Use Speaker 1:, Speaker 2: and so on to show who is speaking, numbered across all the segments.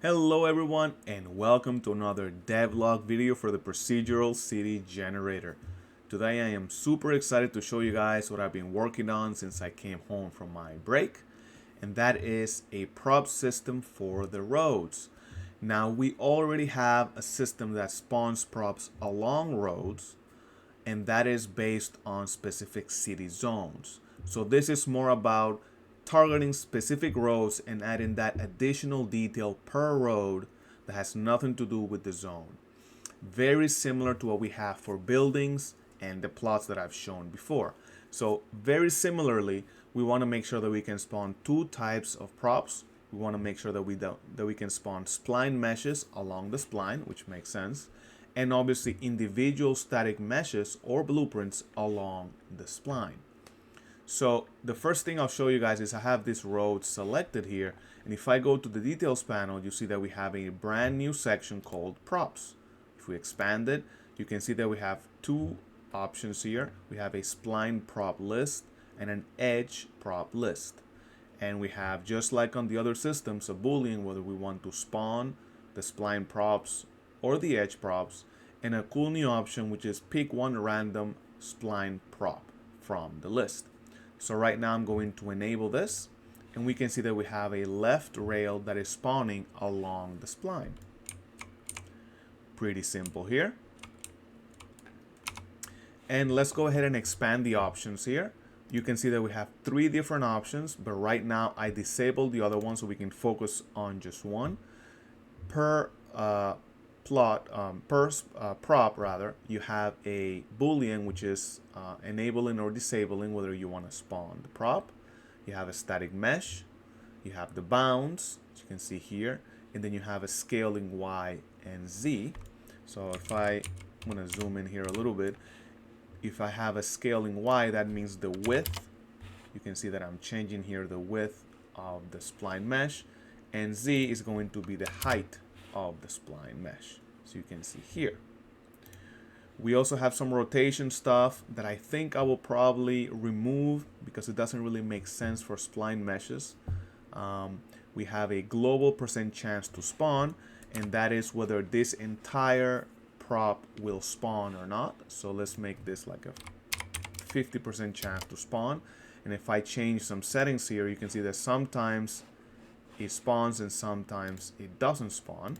Speaker 1: Hello everyone and welcome to another devlog video for the procedural city generator. Today I am super excited to show you guys what I've been working on since I came home from my break, and that is a prop system for the roads. Now we already have a system that spawns props along roads, and that is based on specific city zones. So this is more about targeting specific roads and adding that additional detail per road that has nothing to do with the zone. Very similar to what we have for buildings and the plots that I've shown before. So very similarly, we want to make sure that we can spawn two types of props. We want to make sure that we can spawn spline meshes along the spline, which makes sense, and obviously individual static meshes or blueprints along the spline. So the first thing I'll show you guys is I have this road selected here, and if I go to the details panel, you see that we have a brand new section called props. If we expand it, you can see that we have two options here. We have a spline prop list and an edge prop list. And we have, just like on the other systems, a boolean whether we want to spawn the spline props or the edge props, and a cool new option which is pick one random spline prop from the list. So right now I'm going to enable this, and we can see that we have a left rail that is spawning along the spline. Pretty simple here. And let's go ahead and expand the options here. You can see that we have three different options, but right now I disabled the other one so we can focus on just one. Per prop rather, you have a boolean which is enabling or disabling whether you want to spawn the prop. You have a static mesh, you have the bounds, as you can see here, and then you have a scaling Y and Z. So I'm going to zoom in here a little bit. If I have a scaling Y, that means the width. You can see that I'm changing here the width of the spline mesh, and Z is going to be the height of the spline mesh, so you can see here. We also have some rotation stuff that I think I will probably remove because it doesn't really make sense for spline meshes. We have a global % chance to spawn, and that is whether this entire prop will spawn or not. So let's make this like a 50% chance to spawn, and if I change some settings here, you can see that sometimes it spawns and sometimes it doesn't spawn.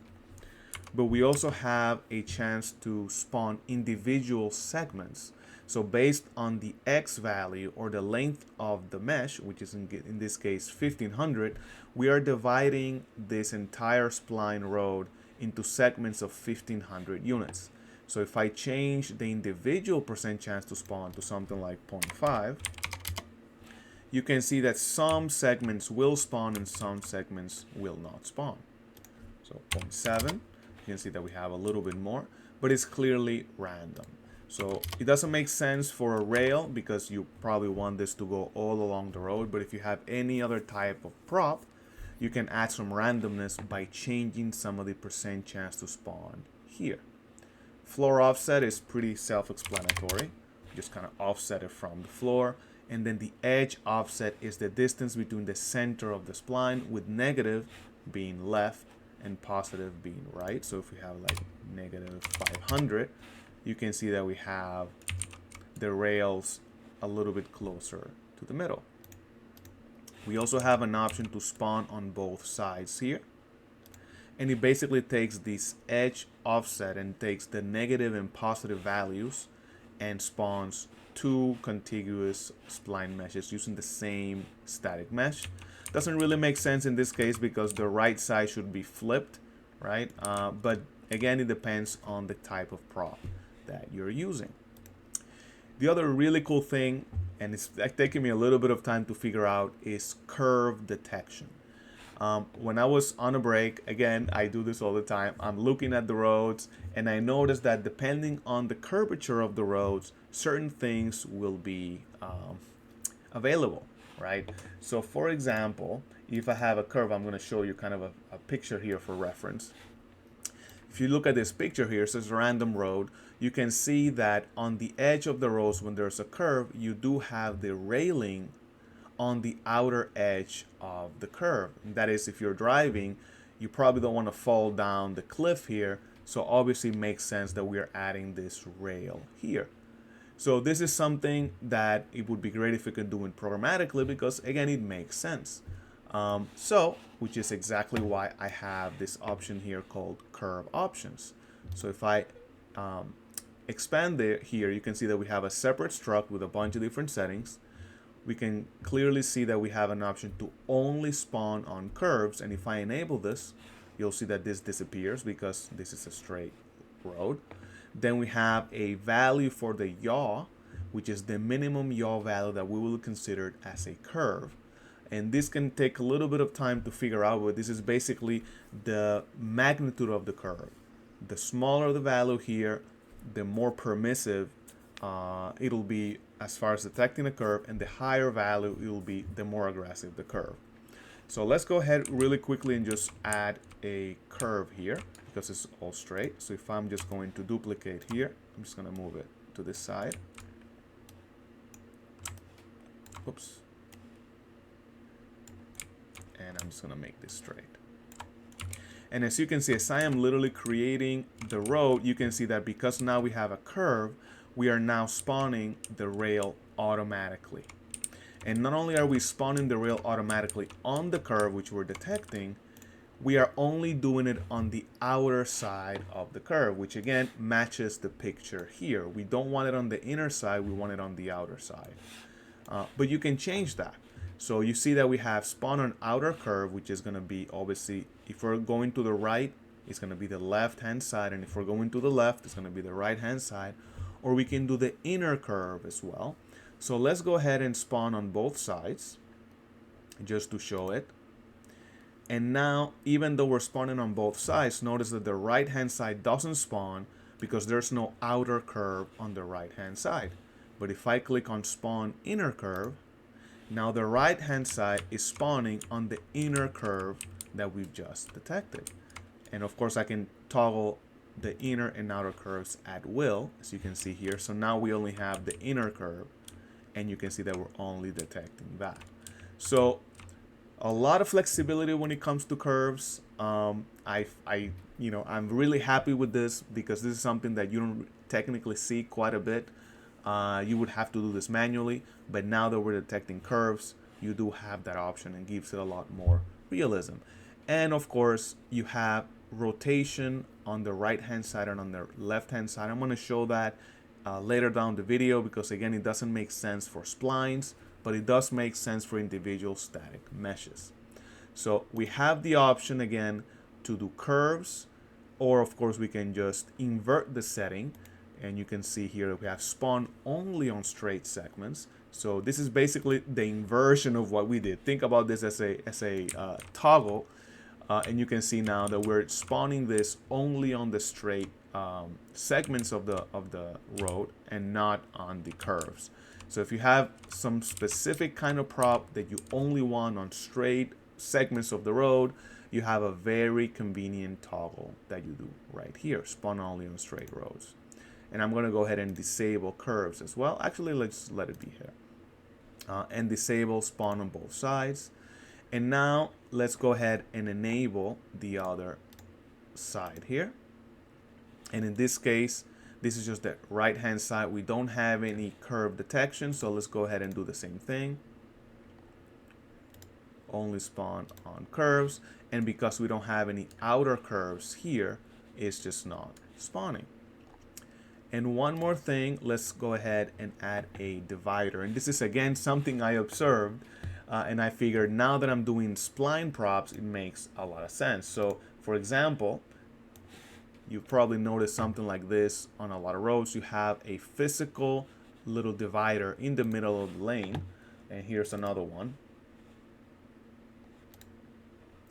Speaker 1: But we also have a chance to spawn individual segments. So based on the X value or the length of the mesh, which is in this case 1500, we are dividing this entire spline road into segments of 1500 units. So if I change the individual % chance to spawn to something like 0.5, you can see that some segments will spawn and some segments will not spawn. So 0.7, you can see that we have a little bit more, but it's clearly random. So it doesn't make sense for a rail because you probably want this to go all along the road, but if you have any other type of prop, you can add some randomness by changing some of the % chance to spawn here. Floor offset is pretty self-explanatory. Just kind of offset it from the floor. And then the edge offset is the distance between the center of the spline, with negative being left and positive being right. So if we have like negative 500, you can see that we have the rails a little bit closer to the middle. We also have an option to spawn on both sides here. And it basically takes this edge offset and takes the negative and positive values and spawns two contiguous spline meshes using the same static mesh. Doesn't really make sense in this case because the right side should be flipped, right? But again, it depends on the type of prop that you're using. The other really cool thing, and it's taking me a little bit of time to figure out, is curve detection. When I was on a break, again, I do this all the time, I'm looking at the roads and I noticed that depending on the curvature of the roads, certain things will be available, right? So for example, if I have a curve, I'm going to show you kind of a picture here for reference. If you look at this picture here, it says random road. You can see that on the edge of the roads, when there's a curve, you do have the railing on the outer edge of the curve. And that is, if you're driving, You probably don't want to fall down the cliff here, so obviously it makes sense that we are adding this rail here. So this is something that it would be great if we could do it programmatically, because again, it makes sense. Which is exactly why I have this option here called curve options. So if I expand here, you can see that we have a separate struct with a bunch of different settings. We can clearly see that we have an option to only spawn on curves, and if I enable this, you'll see that this disappears because this is a straight road. Then we have a value for the yaw, which is the minimum yaw value that we will consider as a curve. And this can take a little bit of time to figure out, but this is basically the magnitude of the curve. The smaller the value here, the more permissive it'll be as far as detecting a curve, and the higher value it will be, the more aggressive the curve. So let's go ahead really quickly and just add a curve here because it's all straight. So if I'm just going to duplicate here, I'm just going to move it to this side. Oops. And I'm just going to make this straight. And as you can see, as I am literally creating the road, you can see that because now we have a curve, we are now spawning the rail automatically. And not only are we spawning the rail automatically on the curve, which we're detecting, we are only doing it on the outer side of the curve, which again matches the picture here. We don't want it on the inner side, we want it on the outer side. But you can change that. So you see that we have spawn on outer curve, which is going to be obviously, if we're going to the right, it's going to be the left hand side, and if we're going to the left, it's going to be the right hand side. Or we can do the inner curve as well. So let's go ahead and spawn on both sides just to show it. And now, even though we're spawning on both sides, notice that the right hand side doesn't spawn because there's no outer curve on the right hand side. But if I click on spawn inner curve, now the right hand side is spawning on the inner curve that we've just detected. And of course I can toggle the inner and outer curves at will, as you can see here. So now we only have the inner curve, and you can see that we're only detecting that. So a lot of flexibility when it comes to curves. I'm really happy with this because this is something that you don't technically see quite a bit. You would have to do this manually, but now that we're detecting curves, you do have that option and gives it a lot more realism. And of course, you have rotation on the right hand side and on the left hand side. I'm going to show that later down the video because again, it doesn't make sense for splines, but it does make sense for individual static meshes. So we have the option again to do curves, or of course we can just invert the setting, and you can see here that we have spawn only on straight segments. So this is basically the inversion of what we did. Think about this as a toggle. And you can see now that we're spawning this only on the straight segments of the road and not on the curves. So if you have some specific kind of prop that you only want on straight segments of the road, you have a very convenient toggle that you do right here, spawn only on straight roads. And I'm going to go ahead and disable curves as well. Actually, let's let it be here. And disable spawn on both sides. And now let's go ahead and enable the other side here. And in this case, this is just the right hand side. We don't have any curve detection, so let's go ahead and do the same thing. Only spawn on curves, and because we don't have any outer curves here, it's just not spawning. And one more thing, let's go ahead and add a divider. And this is again something I observed. And I figured now that I'm doing spline props, it makes a lot of sense. So for example, you probably noticed something like this on a lot of roads. You have a physical little divider in the middle of the lane. And here's another one.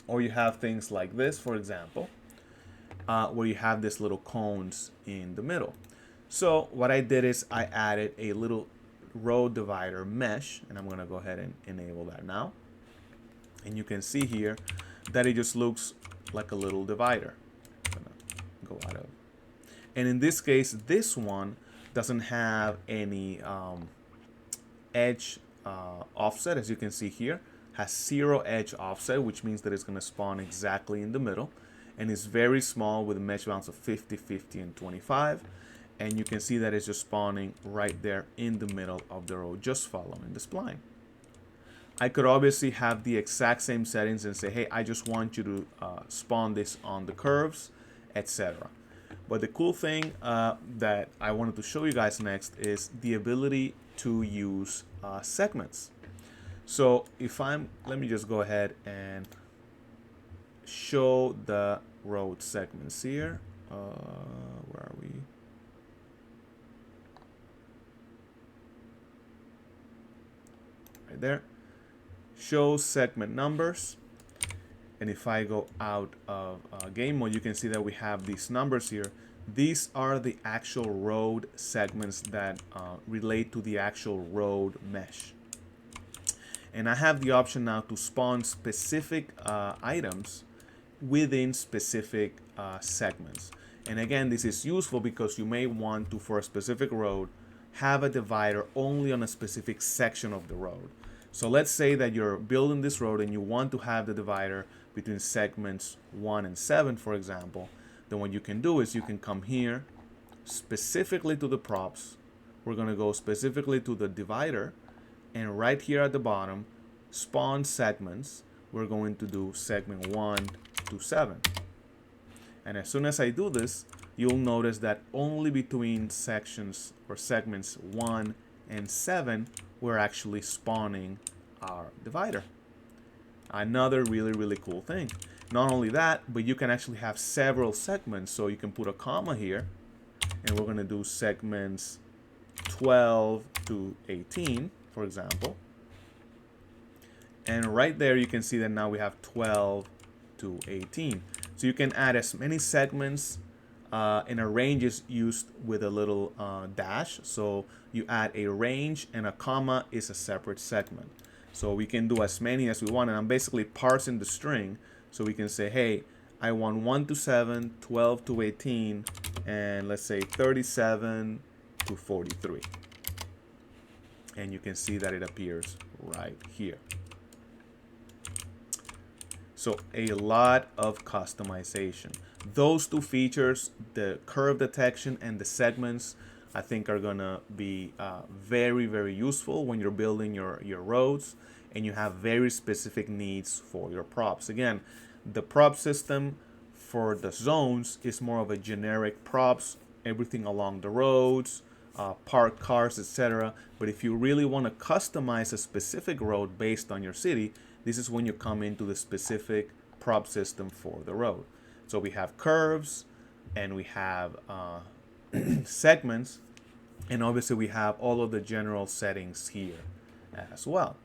Speaker 1: Or you have things like this, for example, where you have these little cones in the middle. So what I did is I added a little road divider mesh, and I'm going to go ahead and enable that now. And you can see here that it just looks like a little divider. I'm going to go out of. And in this case, this one doesn't have any edge offset, as you can see here. has 0 edge offset, which means that it's going to spawn exactly in the middle, and it's very small with a mesh bounds of 50, 50, and 25. And you can see that it's just spawning right there in the middle of the road, just following the spline. I could obviously have the exact same settings and say, hey, I just want you to spawn this on the curves, etc. But the cool thing that I wanted to show you guys next is the ability to use segments. So if let me just go ahead and show the road segments here. Where are we? Right there. Show segment numbers. And if I go out of game mode, you can see that we have these numbers here. These are the actual road segments that relate to the actual road mesh. And I have the option now to spawn specific items within specific segments. And again, this is useful because you may want to, for a specific road, have a divider only on a specific section of the road. So let's say that you're building this road and you want to have the divider between segments 1 and 7, for example. Then what you can do is you can come here specifically to the props. We're going to go specifically to the divider, and right here at the bottom, spawn segments. We're going to do segment 1 to 7. And as soon as I do this, you'll notice that only between sections or segments 1 and 7, we're actually spawning our divider. Another really, really cool thing. Not only that, but you can actually have several segments. So you can put a comma here, and we're going to do segments 12 to 18, for example. And right there, you can see that now we have 12 to 18. So you can add as many segments, and a range is used with a little dash. So you add a range, and a comma is a separate segment. So we can do as many as we want, and I'm basically parsing the string. So we can say, hey, I want 1 to 7, 12 to 18, and let's say 37 to 43. And you can see that it appears right here. So a lot of customization. Those two features, the curve detection and the segments, I think are gonna be very, very useful when you're building your roads and you have very specific needs for your props. Again, the prop system for the zones is more of a generic props, everything along the roads, parked cars, etc. But if you really want to customize a specific road based on your city, this is when you come into the specific prop system for the road. So we have curves, and we have segments, and obviously we have all of the general settings here as well.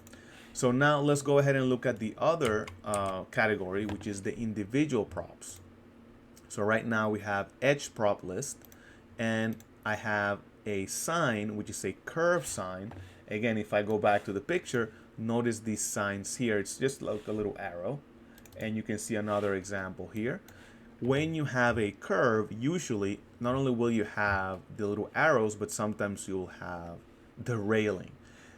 Speaker 1: So now let's go ahead and look at the other category, which is the individual props. So right now we have edge prop list, and I have a sign, which is a curve sign. Again, if I go back to the picture, notice these signs here. It's just like a little arrow, and you can see another example here. When you have a curve, usually not only will you have the little arrows, but sometimes you'll have the railing.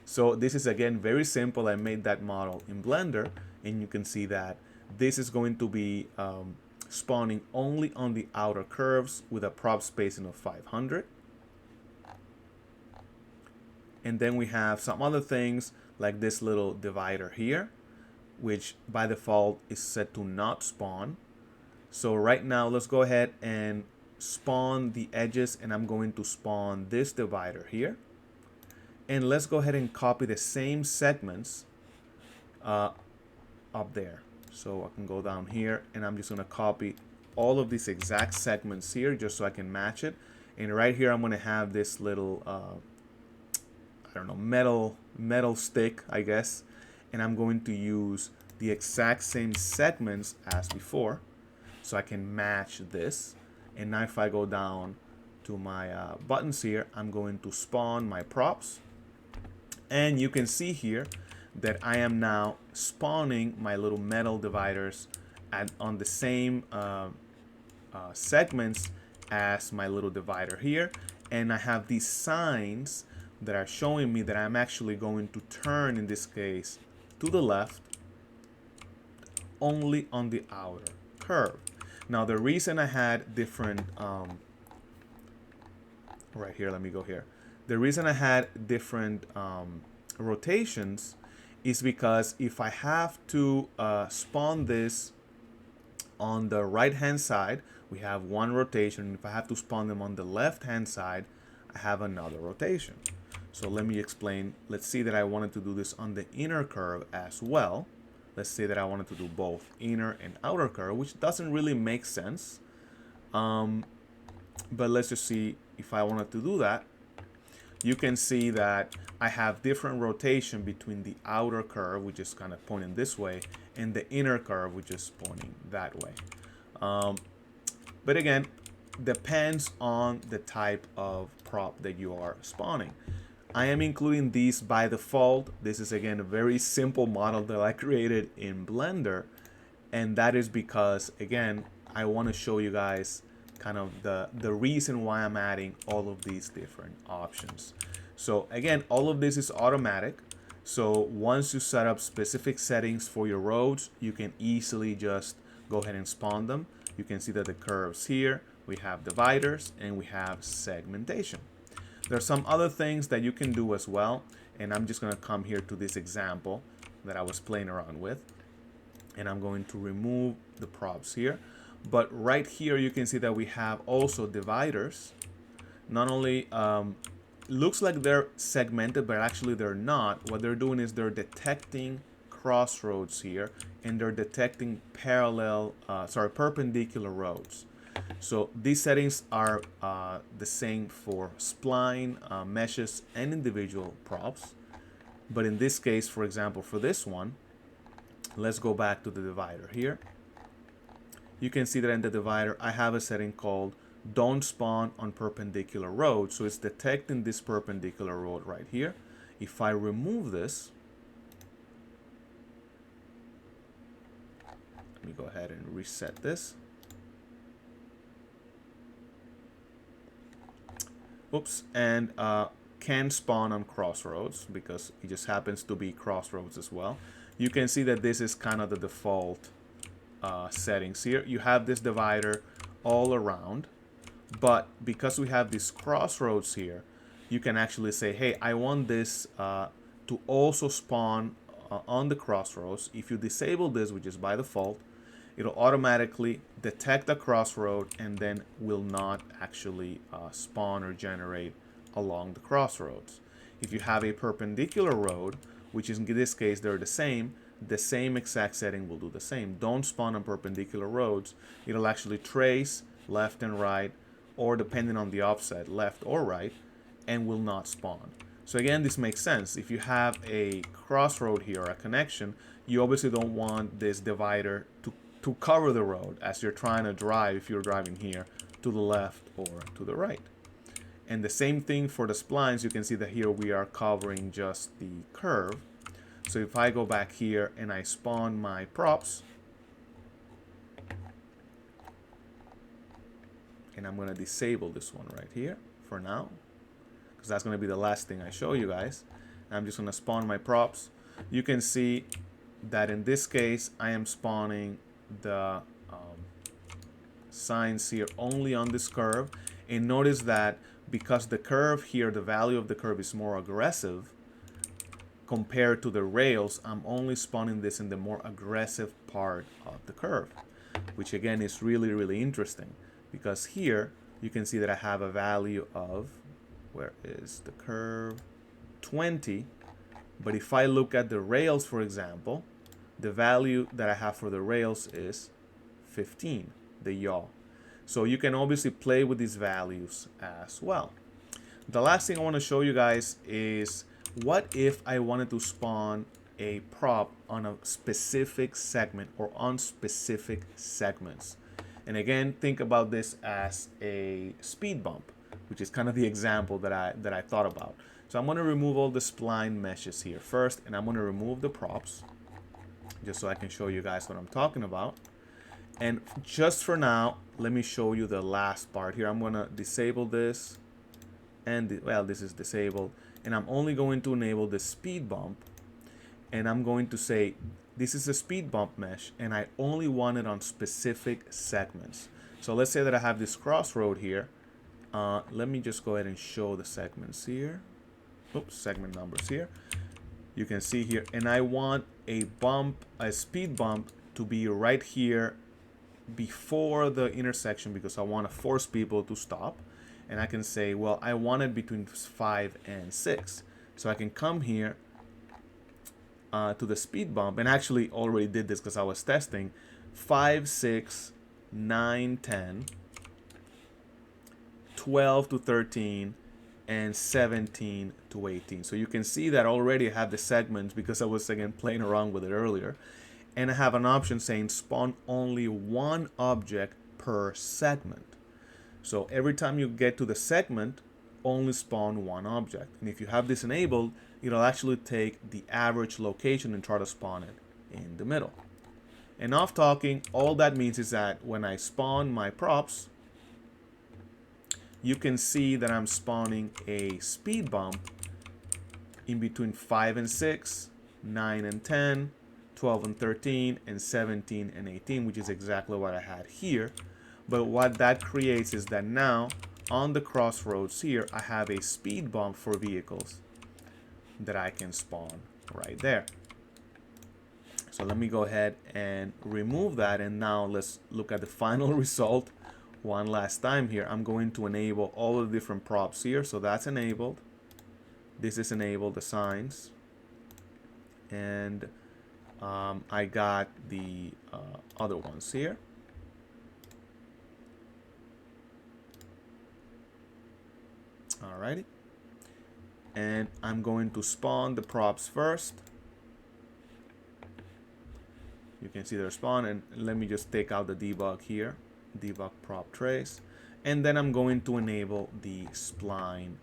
Speaker 1: So this is, again, very simple. I made that model in Blender, and you can see that this is going to be spawning only on the outer curves with a prop spacing of 500. And then we have some other things like this little divider here, which by default is set to not spawn. So right now, let's go ahead and spawn the edges, and I'm going to spawn this divider here. And let's go ahead and copy the same segments up there. So I can go down here, and I'm just going to copy all of these exact segments here just so I can match it. And right here, I'm going to have this little, I don't know, metal stick, I guess. And I'm going to use the exact same segments as before, so I can match this. And now if I go down to my buttons here, I'm going to spawn my props. And you can see here that I am now spawning my little metal dividers on the same segments as my little divider here. And I have these signs that are showing me that I'm actually going to turn, in this case, to the left only on the outer curve. Now the reason I had different, right here, let me go here. The reason I had different rotations is because if I have to spawn this on the right hand side, we have one rotation. If I have to spawn them on the left hand side, I have another rotation. So let me explain. Let's see that I wanted to do this on the inner curve as well. Let's say that I wanted to do both inner and outer curve, which doesn't really make sense. But let's just see if I wanted to do that. You can see that I have different rotation between the outer curve, which is kind of pointing this way, and the inner curve, which is pointing that way. But again, depends on the type of prop that you are spawning. I am including these by default. This is again a very simple model that I created in Blender, and that is because again I want to show you guys kind of the reason why I'm adding all of these different options. So again, all of this is automatic. So once you set up specific settings for your roads, you can easily just go ahead and spawn them. You can see that the curves here, we have dividers and we have segmentation. There's some other things that you can do as well, and I'm just going to come here to this example that I was playing around with, and I'm going to remove the props here. But right here you can see that we have also dividers. Not only looks like they're segmented, but actually they're not. What they're doing is they're detecting crossroads here, and they're detecting perpendicular roads. So these settings are the same for spline, meshes, and individual props. But in this case, for example, for this one, let's go back to the divider here. You can see that in the divider, I have a setting called don't spawn on perpendicular roads. So it's detecting this perpendicular road right here. If I remove this, let me go ahead and reset this. Oops, and can spawn on crossroads because it just happens to be crossroads as well. You can see that this is kind of the default settings here. You have this divider all around, but because we have these crossroads here, you can actually say, hey, I want this to also spawn on the crossroads. If you disable this, which is by default, it'll automatically detect a crossroad and then will not actually spawn or generate along the crossroads. If you have a perpendicular road, which is in this case they're the same exact setting will do the same. Don't spawn on perpendicular roads. It'll actually trace left and right, or depending on the offset, left or right, and will not spawn. So again, this makes sense. If you have a crossroad here, a connection, you obviously don't want this divider to cover the road as you're trying to drive, if you're driving here, to the left or to the right. And the same thing for the splines. You can see that here we are covering just the curve. So if I go back here and I spawn my props, and I'm going to disable this one right here for now, because that's going to be the last thing I show you guys. I'm just going to spawn my props. You can see that in this case, I am spawning the signs here only on this curve. And notice that because the curve here, the value of the curve is more aggressive compared to the rails, I'm only spawning this in the more aggressive part of the curve, which again is really, really interesting, because here you can see that I have a value of, where is the curve, 20. But if I look at the rails, for example, the value that I have for the rails is 15, the yaw. So you can obviously play with these values as well. The last thing I want to show you guys is, what if I wanted to spawn a prop on a specific segment or on specific segments? And again, think about this as a speed bump, which is kind of the example that I thought about. So I'm going to remove all the spline meshes here first, and I'm going to remove the props just so I can show you guys what I'm talking about. And just for now, let me show you the last part here. I'm going to disable this, and well, this is disabled, and I'm only going to enable the speed bump, and I'm going to say this is a speed bump mesh, and I only want it on specific segments. So let's say that I have this crossroad here. Let me just go ahead and show the segments here. Oops, segment numbers here. You can see here, and I want a speed bump to be right here before the intersection because I want to force people to stop. And I can say, well, I want it between 5 and 6. So I can come here to the speed bump, and actually already did this because I was testing 5, 6, 9, 10, 12 to 13, and 17 to 18. So you can see that already I have the segments because I was again playing around with it earlier. And I have an option saying spawn only one object per segment. So every time you get to the segment, only spawn one object. And if you have this enabled, it'll actually take the average location and try to spawn it in the middle. Enough talking. All that means is that when I spawn my props, you can see that I'm spawning a speed bump in between 5 and 6, 9 and 10, 12 and 13, and 17 and 18, which is exactly what I had here. But what that creates is that now on the crossroads here, I have a speed bump for vehicles that I can spawn right there. So let me go ahead and remove that, and now let's look at the final result one last time here. I'm going to enable all the different props here. So that's enabled. This is enabled, the signs. And I got the other ones here. Alrighty. And I'm going to spawn the props first. You can see they're spawned, and let me just take out the debug here. Debug prop trace, and then I'm going to enable the spline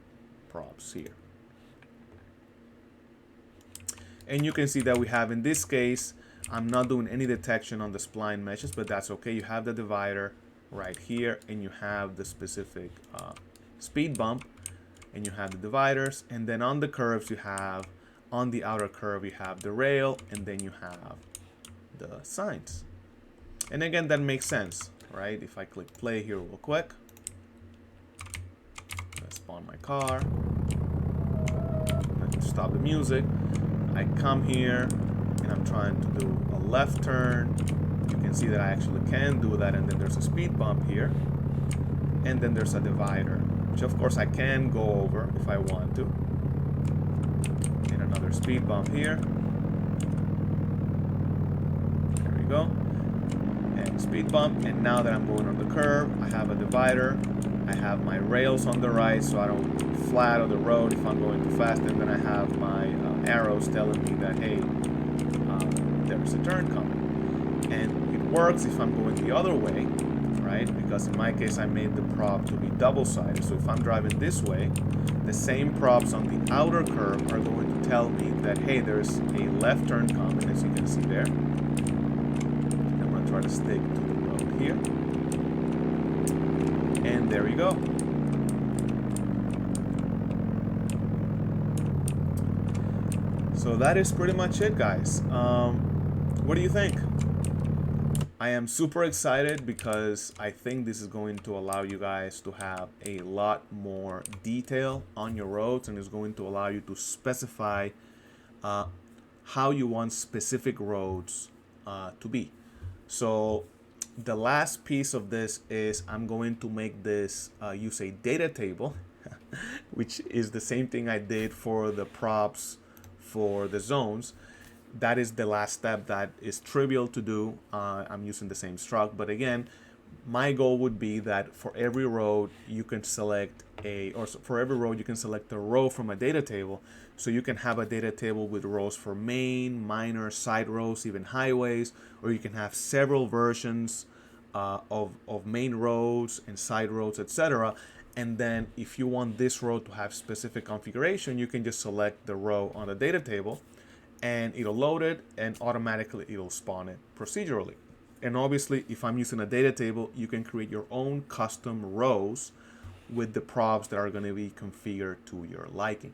Speaker 1: props here. And you can see that we have, in this case, I'm not doing any detection on the spline meshes, but that's okay. You have the divider right here, and you have the specific speed bump, and you have the dividers, and then on the curves you have, on the outer curve you have the rail, and then you have the signs. And again, that makes sense, right? If I click play here real quick, let's spawn my car, let's stop the music. I come here and I'm trying to do a left turn. You can see that I actually can do that, and then there's a speed bump here, and then there's a divider, which of course I can go over if I want to, and another speed bump here. There we go. And speed bump, and now that I'm going on the curve, I have a divider. I have my rails on the right so I don't flat on the road if I'm going too fast, and then I have my arrows telling me that, hey, there's a turn coming. And it works if I'm going the other way, right? Because in my case I made the prop to be double-sided, so if I'm driving this way, the same props on the outer curve are going to tell me that, hey, there's a left turn coming, as you can see there. I'm going to try to stick to the road here. And there you go. So that is pretty much it, guys. What do you think? I am super excited because I think this is going to allow you guys to have a lot more detail on your roads, and is going to allow you to specify how you want specific roads to be. So the last piece of this is I'm going to make this use a data table, which is the same thing I did for the props for the zones. That is the last step that is trivial to do. I'm using the same struct, but again, my goal would be that for every road you can select for every road you can select a row from a data table, so you can have a data table with rows for main, minor, side roads, even highways, or you can have several versions of main roads and side roads, etc. And then if you want this road to have specific configuration, you can just select the row on the data table, and it'll load it, and automatically it'll spawn it procedurally. And obviously, if I'm using a data table, you can create your own custom rows with the props that are going to be configured to your liking.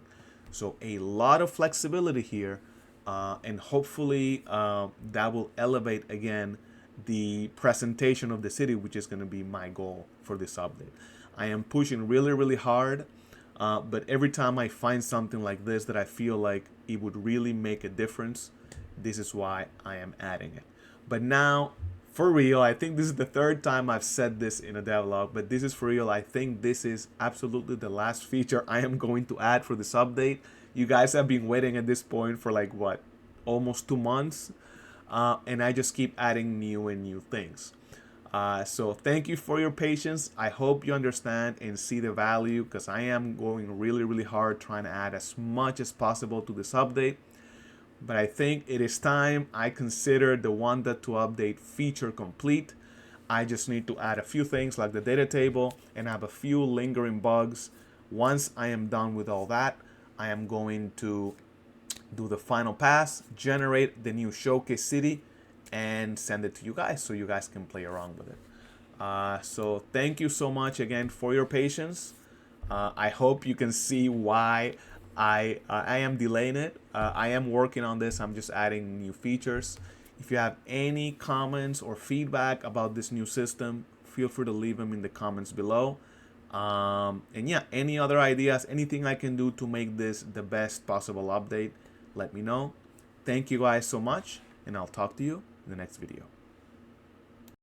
Speaker 1: So a lot of flexibility here and hopefully that will elevate again the presentation of the city, which is going to be my goal for this update. I am pushing really, really hard, but every time I find something like this that I feel like it would really make a difference, this is why I am adding it. But now, for real, I think this is the third time I've said this in a devlog, but this is for real. I think this is absolutely the last feature I am going to add for this update. You guys have been waiting at this point for like, what, almost 2 months? And I just keep adding new and new things. So thank you for your patience. I hope you understand and see the value, because I am going really, really hard trying to add as much as possible to this update. But I think it is time. I consider the 1.2 update feature complete. I just need to add a few things like the data table and have a few lingering bugs. Once I am done with all that, I am going to do the final pass, generate the new showcase city, and send it to you guys so you guys can play around with it. So thank you so much again for your patience. I hope you can see why I am delaying it. I am working on this. I'm just adding new features. If you have any comments or feedback about this new system, feel free to leave them in the comments below. And yeah, any other ideas, anything I can do to make this the best possible update, let me know. Thank you guys so much, and I'll talk to you in the next video.